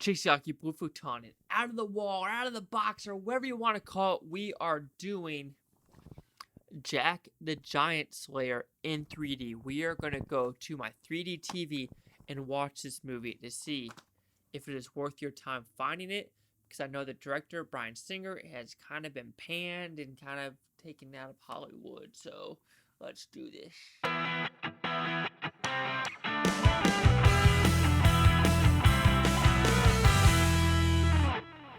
Chisaki Blue Futon, and out of the wall, or out of the box, or whatever you want to call it, we are doing Jack the Giant Slayer in 3D. We are going to go to my 3D TV and watch this movie to see if it is worth your time finding it, because I know the director, Bryan has kind of been panned and kind of taken out of Hollywood. So let's do this.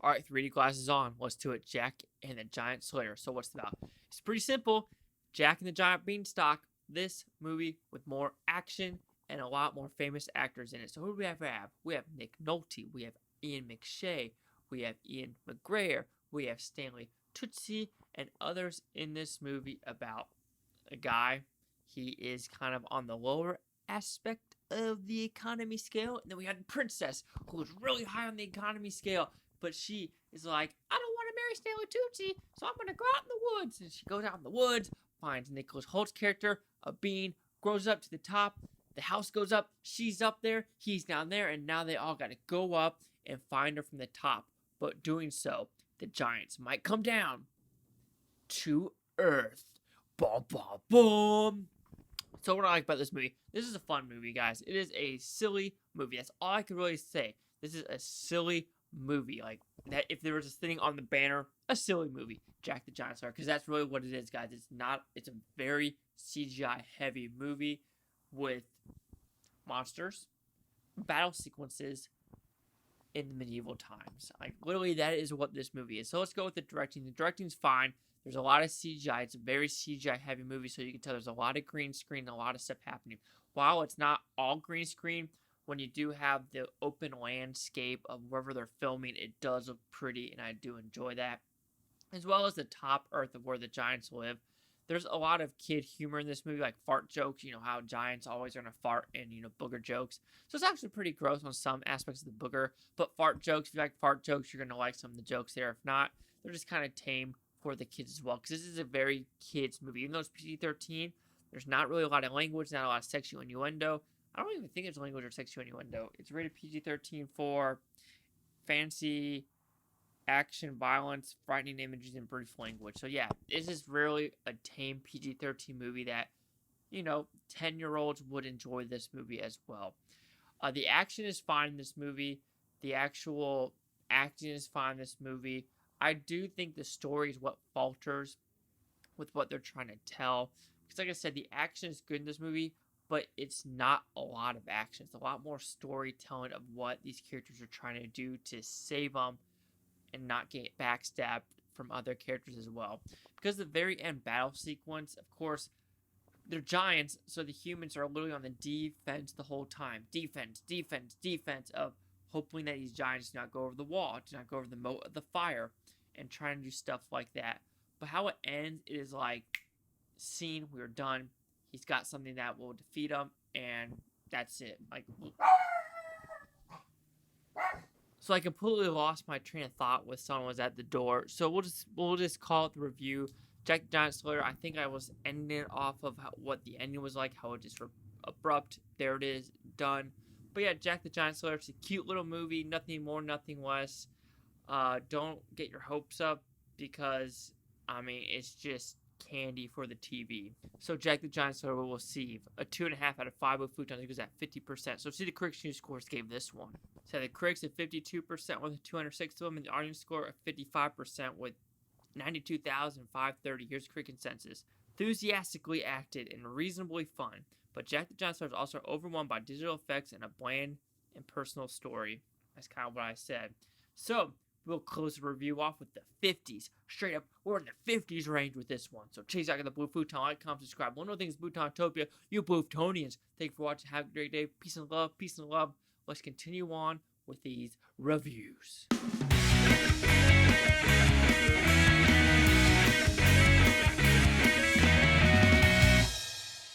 Alright, 3D glasses on. Let's do it. Jack and the Giant Slayer. So what's it about? It's pretty simple. Jack and the Giant Beanstalk. This movie with more action and a lot more famous actors in it. So who do we have? We have Nick Nolte. We have Ian McShane. We have Ewan McGregor. We have Stanley, Tucci, and others in this movie about a guy. He is kind of on the lower aspect of the economy scale. And then we had a princess who was really high on the economy scale. But she is like, I don't want to marry Stanley Tucci, so I'm going to go out in the woods. And she goes out in the woods, finds Nicholas Hoult's character, a bean, grows up to the top. The house goes up. She's up there. He's down there. And now they all got to go up and find her from the top. But doing so, the giants might come down to Earth. Boom, boom, boom. So what I like about this movie, this is a fun movie, guys. It is a silly movie. That's all I can really say. This is a silly movie. Like, that, if there was a thing on the banner, a silly movie, Jack the Giant Slayer, because that's really what it is, guys. It's a very CGI heavy movie with monsters, battle sequences in the medieval times. Like, literally, that is what this movie is. So let's go with the directing. The directing's fine. There's a lot of CGI. It's a very CGI heavy movie, so you can tell there's a lot of green screen, a lot of stuff happening. While it's not all green screen, when you do have the open landscape of wherever they're filming, it does look pretty, and I do enjoy that. As well as the top earth of where the giants live. There's a lot of kid humor in this movie, like fart jokes, how giants always are going to fart, and, booger jokes. So it's actually pretty gross on some aspects of the booger, but fart jokes, if you like fart jokes, you're going to like some of the jokes there. If not, they're just kind of tame for the kids as well, because this is a very kids movie. Even though it's PG-13, there's not really a lot of language, not a lot of sexual innuendo. I don't even think there's language or sexual innuendo. It's rated PG-13 for fancy, action, violence, frightening images, and brief language. So yeah, this is really a tame PG-13 movie that, 10-year-olds would enjoy this movie as well. The action is fine in this movie. The actual acting is fine in this movie. I do think the story is what falters with what they're trying to tell. Because like I said, the action is good in this movie, but it's not a lot of action. It's a lot more storytelling of what these characters are trying to do to save them and not get backstabbed from other characters as well. Because the very end battle sequence, of course, they're giants, so the humans are literally on the defense the whole time. Defense, defense, defense of hoping that these giants do not go over the wall, do not go over the moat of the fire, and trying to do stuff like that. But how it ends, it is like, scene, we're done. He's got something that will defeat him, and that's it. So I completely lost my train of thought when someone was at the door. So we'll just call it the review. Jack the Giant Slayer. I think I was ending it off of what the ending was like, how it just abrupt. There it is, done. But yeah, Jack the Giant Slayer. It's a cute little movie. Nothing more, nothing less. Don't get your hopes up because it's just candy for the TV. So Jack the Giant Slayer will receive a 2.5 out of 5 with Futon. It goes at 50%. So see the critics' news scores gave this one. So the critics at 52% with 206 of them, and the audience score at 55% with 92,530. Here's critic consensus. Enthusiastically acted and reasonably fun, but Jack the Giant Slayer is also overwhelmed by digital effects and a bland and personal story. That's kind of what I said. So we'll close the review off with the 50s. Straight up, we're in the 50s range with this one. So chase out the Blue Futon, like, comment, subscribe. One more thing is Bhutontopia. You Bhuftonians, thank you for watching. Have a great day. Peace and love. Peace and love. Let's continue on with these reviews.